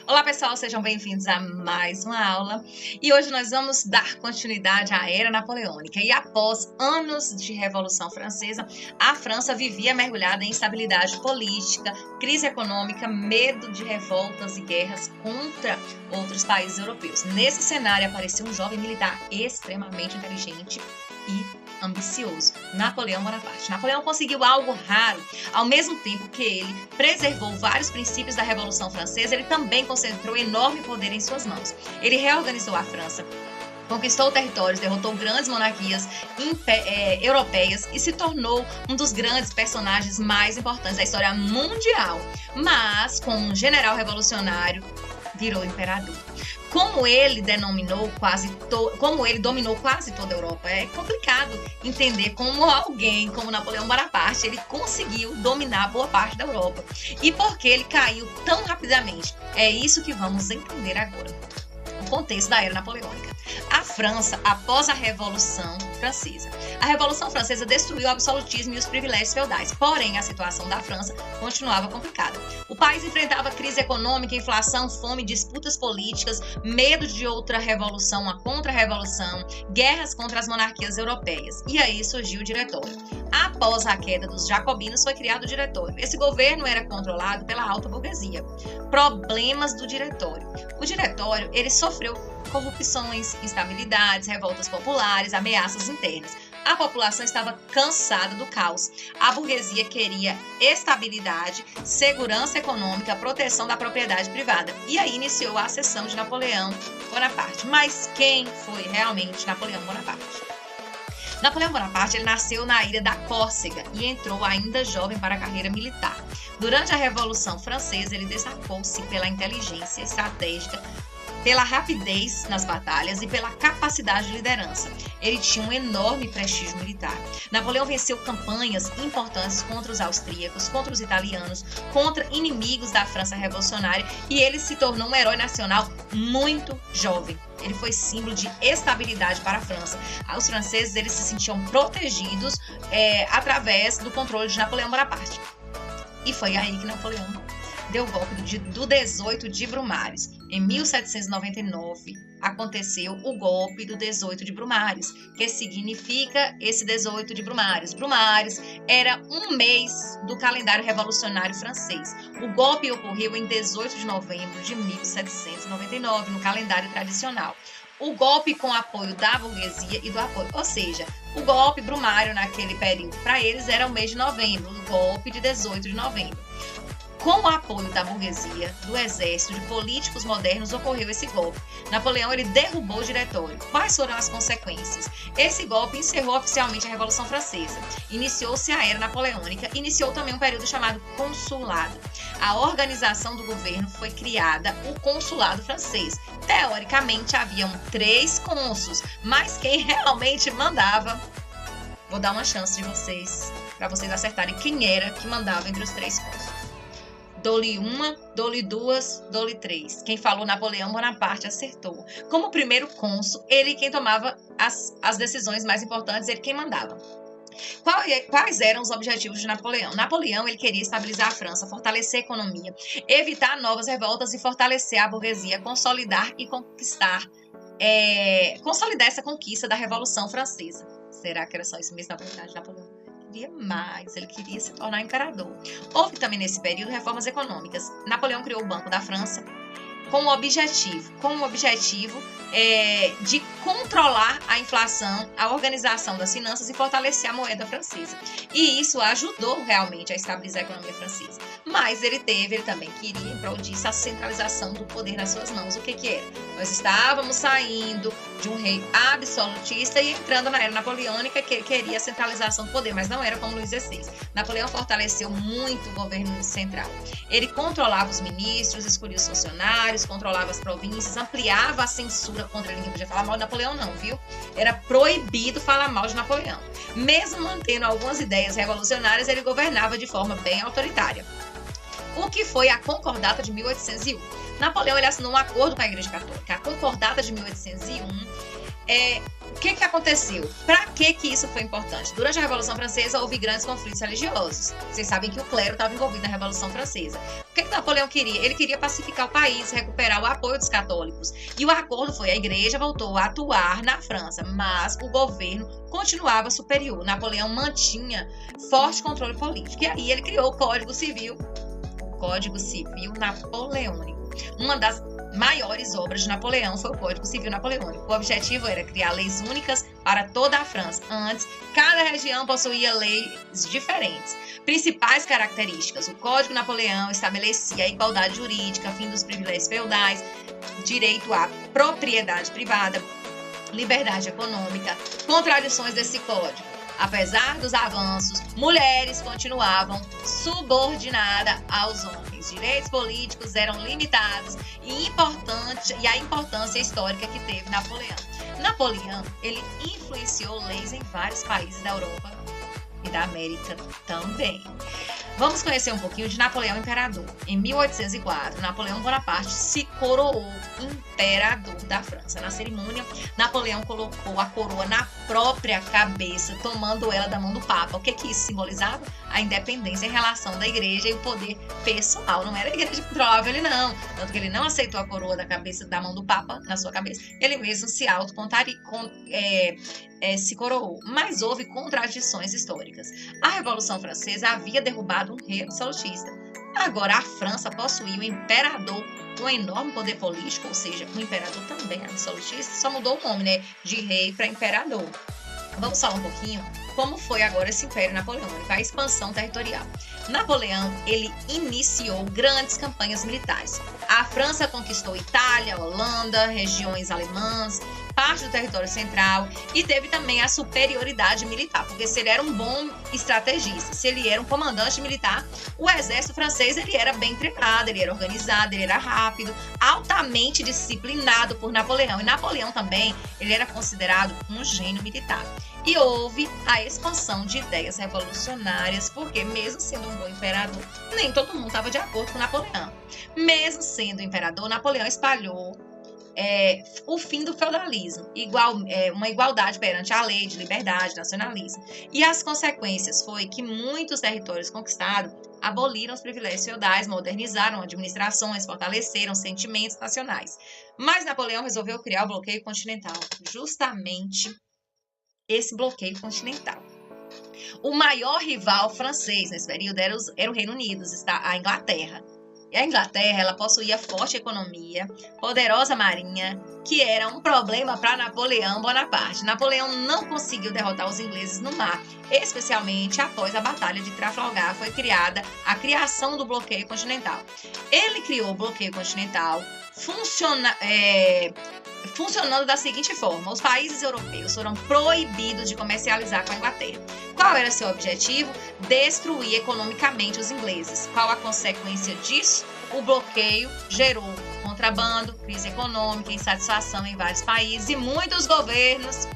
Olá pessoal, sejam bem-vindos a mais uma aula e hoje nós vamos dar continuidade à Era Napoleônica. E após anos de Revolução Francesa, a França vivia mergulhada em instabilidade política, crise econômica, medo de revoltas e guerras contra outros países europeus. Nesse cenário apareceu um jovem militar extremamente inteligente e ambicioso, Napoleão Bonaparte. Napoleão conseguiu algo raro. Ao mesmo tempo que ele preservou vários princípios da Revolução Francesa, ele também concentrou enorme poder em suas mãos. Ele reorganizou a França, conquistou territórios, derrotou grandes monarquias europeias e se tornou um dos grandes personagens mais importantes da história mundial. Mas, como um general revolucionário, virou imperador. Como ele dominou quase toda a Europa, é complicado entender como alguém como Napoleão Bonaparte ele conseguiu dominar boa parte da Europa e por que ele caiu tão rapidamente. É isso que vamos entender agora. O contexto da Era Napoleônica. A França após a Revolução Francesa. A Revolução Francesa destruiu o absolutismo e os privilégios feudais, porém a situação da França continuava complicada. O país enfrentava crise econômica, inflação, fome, disputas políticas, medo de outra revolução, uma contra-revolução, guerras contra as monarquias europeias. E aí surgiu o Diretório. Após a queda dos jacobinos, foi criado o Diretório. Esse governo era controlado pela alta burguesia. Problemas do Diretório. O Diretório, ele sofreu corrupções, instabilidades, revoltas populares, ameaças internas. A população estava cansada do caos. A burguesia queria estabilidade, segurança econômica, proteção da propriedade privada. E aí iniciou a ascensão de Napoleão Bonaparte. Mas quem foi realmente Napoleão Bonaparte? Napoleão Bonaparte ele nasceu na ilha da Córcega e entrou ainda jovem para a carreira militar. Durante a Revolução Francesa, ele destacou-se pela inteligência estratégica, pela rapidez nas batalhas e pela capacidade de liderança. Ele tinha um enorme prestígio militar. Napoleão venceu campanhas importantes contra os austríacos, contra os italianos, contra inimigos da França revolucionária e ele se tornou um herói nacional muito jovem. Ele foi símbolo de estabilidade para a França. Os franceses eles se sentiam protegidos através do controle de Napoleão Bonaparte. E foi aí que Napoleão deu o golpe do 18 de Brumários. Em 1799, aconteceu o golpe do 18 de Brumários. Que significa esse 18 de Brumários? Brumários era um mês do calendário revolucionário francês. O golpe ocorreu em 18 de novembro de 1799, no calendário tradicional. O golpe com apoio da burguesia e do apoio, ou seja, o golpe Brumário naquele período, para eles era o mês de novembro, o golpe de 18 de novembro. Com o apoio da burguesia, do exército, de políticos modernos, ocorreu esse golpe. Napoleão ele derrubou o Diretório. Quais foram as consequências? Esse golpe encerrou oficialmente a Revolução Francesa. Iniciou-se a Era Napoleônica, iniciou também um período chamado Consulado. A organização do governo foi criada, o Consulado francês. Teoricamente, haviam 3 cônsules, mas quem realmente mandava... Vou dar uma chance de vocês, para vocês acertarem quem era que mandava entre os 3 cônsules. Dou-lhe uma, dou-lhe duas, dou-lhe 3. Quem falou Napoleão Bonaparte acertou. Como primeiro cônsul, ele quem tomava as decisões mais importantes, ele quem mandava. Quais eram os objetivos de Napoleão? Napoleão ele queria estabilizar a França, fortalecer a economia, evitar novas revoltas e fortalecer a burguesia, consolidar e consolidar essa conquista da Revolução Francesa. Será que era só isso mesmo na verdade de Napoleão? Mais, ele queria se tornar imperador. Houve também nesse período reformas econômicas. Napoleão criou o Banco da França com o objetivo de controlar a inflação, a organização das finanças e fortalecer a moeda francesa. E isso ajudou realmente a estabilizar a economia francesa. Mas ele também queria, em prol disso, a centralização do poder nas suas mãos. O que era? Nós estávamos saindo de um rei absolutista e entrando na Era Napoleônica, que ele queria a centralização do poder, mas não era como Luís XVI. Napoleão fortaleceu muito o governo central. Ele controlava os ministros, escolhia os funcionários, controlava as províncias, ampliava a censura contra ele. Ninguém podia falar mal de Napoleão não, viu? Era proibido falar mal de Napoleão. Mesmo mantendo algumas ideias revolucionárias, ele governava de forma bem autoritária. O que foi a Concordata de 1801? Napoleão ele assinou um acordo com a Igreja Católica. A Concordata de 1801 O que aconteceu? Para que isso foi importante? Durante a Revolução Francesa houve grandes conflitos religiosos. Vocês sabem que o clero estava envolvido na Revolução Francesa. O que Napoleão queria? Ele queria pacificar o país, recuperar o apoio dos católicos. E o acordo foi: a igreja voltou a atuar na França, mas o governo continuava superior. Napoleão mantinha forte controle político. E aí ele criou o Código Civil Napoleônico. Uma das maiores obras de Napoleão foi o Código Civil Napoleônico. O objetivo era criar leis únicas para toda a França. Antes, cada região possuía leis diferentes. Principais características: o Código Napoleão estabelecia a igualdade jurídica, fim dos privilégios feudais, direito à propriedade privada, liberdade econômica. Contradições desse código: apesar dos avanços, mulheres continuavam subordinadas aos homens. Direitos políticos eram limitados e a importância histórica que teve Napoleão. Napoleão, ele influenciou leis em vários países da Europa e da América também. Vamos conhecer um pouquinho de Napoleão Imperador. Em 1804, Napoleão Bonaparte se coroou imperador da França. Na cerimônia, Napoleão colocou a coroa na própria cabeça, tomando ela da mão do Papa. O que isso simbolizava? A independência em relação da igreja e o poder pessoal. Não era a igreja que controlava ele, não. Tanto que ele não aceitou a coroa da cabeça, da mão do Papa na sua cabeça. Ele mesmo se coroou. Mas houve contradições históricas. A Revolução Francesa havia derrubado um rei absolutista. Agora a França possuía um imperador com enorme poder político, ou seja, um imperador também absolutista, só mudou o nome, né, de rei para imperador. Vamos falar um pouquinho como foi agora esse Império Napoleônico, a expansão territorial. Napoleão, ele iniciou grandes campanhas militares. A França conquistou Itália, Holanda, regiões alemãs, parte do território central, e teve também a superioridade militar, porque se ele era um bom estrategista, se ele era um comandante militar, o exército francês ele era bem treinado, ele era organizado, ele era rápido, altamente disciplinado por Napoleão. E Napoleão também, ele era considerado um gênio militar. E houve a expansão de ideias revolucionárias, porque mesmo sendo um bom imperador, nem todo mundo estava de acordo com Napoleão. Mesmo sendo imperador, Napoleão espalhou o fim do feudalismo, uma igualdade perante a lei de liberdade, nacionalismo. E as consequências foi que muitos territórios conquistados aboliram os privilégios feudais, modernizaram administrações, fortaleceram sentimentos nacionais. Mas Napoleão resolveu criar o bloqueio continental, justamente esse bloqueio continental. O maior rival francês nesse período era o Reino Unido, a Inglaterra. E a Inglaterra, ela possuía forte economia, poderosa marinha, que era um problema para Napoleão Bonaparte. Napoleão não conseguiu derrotar os ingleses no mar, especialmente após a Batalha de Trafalgar. Foi criada a criação do bloqueio continental. Ele criou o bloqueio continental funcionando da seguinte forma: os países europeus foram proibidos de comercializar com a Inglaterra. Qual era seu objetivo? Destruir economicamente os ingleses. Qual a consequência disso? O bloqueio gerou contrabando, crise econômica, insatisfação em vários países e muitos governos,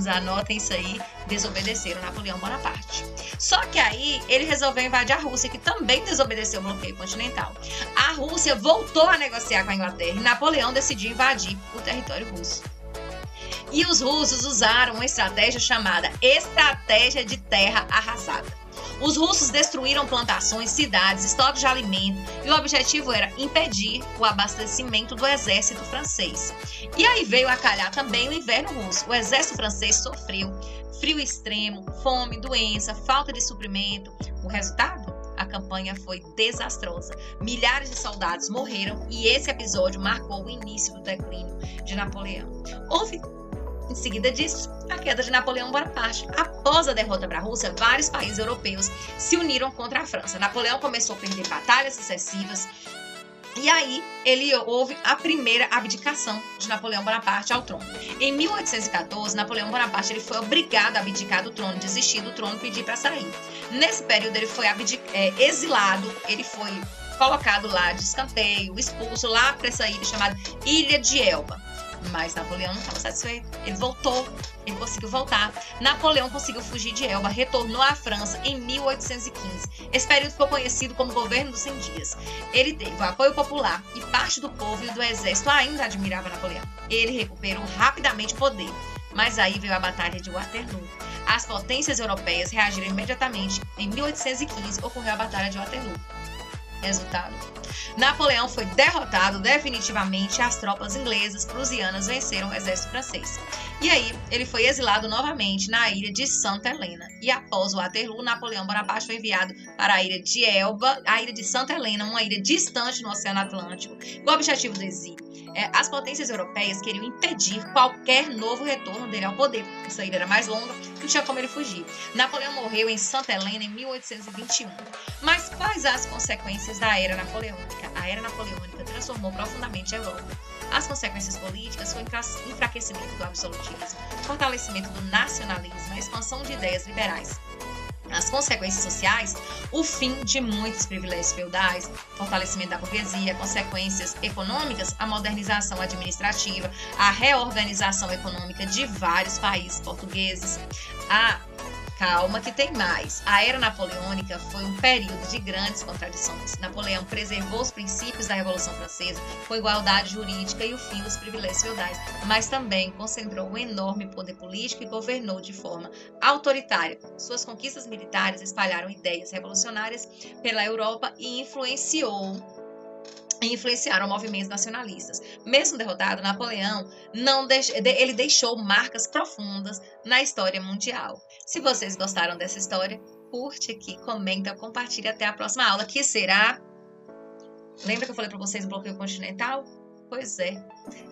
anotem isso aí, desobedeceram Napoleão Bonaparte. Só que aí ele resolveu invadir a Rússia, que também desobedeceu o bloqueio continental. A Rússia voltou a negociar com a Inglaterra e Napoleão decidiu invadir o território russo. E os russos usaram uma estratégia chamada estratégia de terra arrasada. Os russos destruíram plantações, cidades, estoques de alimento, e o objetivo era impedir o abastecimento do exército francês. E aí veio a calhar também o inverno russo. O exército francês sofreu frio extremo, fome, doença, falta de suprimento. O resultado? A campanha foi desastrosa. Milhares de soldados morreram e esse episódio marcou o início do declínio de Napoleão. Houve, em seguida disso, a queda de Napoleão Bonaparte. Após a derrota para a Rússia, vários países europeus se uniram contra a França. Napoleão começou a perder batalhas sucessivas e aí houve a primeira abdicação de Napoleão Bonaparte ao trono. Em 1814, Napoleão Bonaparte ele foi obrigado a abdicar do trono, desistir do trono e pedir para sair. Nesse período ele foi exilado, ele foi colocado lá de escanteio, expulso lá para essa ilha chamada Ilha de Elba. Mas Napoleão não estava satisfeito. Ele voltou, ele conseguiu voltar. Napoleão conseguiu fugir de Elba, retornou à França em 1815. Esse período ficou conhecido como Governo dos 100 Dias. Ele teve o apoio popular e parte do povo e do exército ainda admirava Napoleão. Ele recuperou rapidamente o poder. Mas aí veio a Batalha de Waterloo. As potências europeias reagiram imediatamente. Em 1815 ocorreu a Batalha de Waterloo. Resultado: Napoleão foi derrotado definitivamente e as tropas inglesas prusianas venceram o exército francês. E aí, ele foi exilado novamente na ilha de Santa Helena. E após o Waterloo, Napoleão Bonaparte foi enviado para a ilha de Elba, a ilha de Santa Helena, uma ilha distante no Oceano Atlântico, com o objetivo do exílio. As potências europeias queriam impedir qualquer novo retorno dele ao poder. Essa ilha era mais longa, não tinha como ele fugir. Napoleão morreu em Santa Helena em 1821. Mas quais as consequências da Era Napoleônica? A Era Napoleônica transformou profundamente a Europa. As consequências políticas foram o enfraquecimento do absolutismo, fortalecimento do nacionalismo, a expansão de ideias liberais. As consequências sociais, o fim de muitos privilégios feudais, fortalecimento da burguesia, consequências econômicas, a modernização administrativa, a reorganização econômica de vários países portugueses. Calma que tem mais. A Era Napoleônica foi um período de grandes contradições. Napoleão preservou os princípios da Revolução Francesa, com igualdade jurídica e o fim dos privilégios feudais, mas também concentrou um enorme poder político e governou de forma autoritária. Suas conquistas militares espalharam ideias revolucionárias pela Europa e influenciaram movimentos nacionalistas. Mesmo derrotado, Napoleão ele deixou marcas profundas na história mundial. Se vocês gostaram dessa história, curte aqui, comenta, compartilha. Até a próxima aula, que será... Lembra que eu falei para vocês do bloqueio continental? Pois é,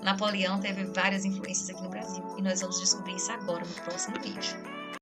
Napoleão teve várias influências aqui no Brasil e nós vamos descobrir isso agora no próximo vídeo.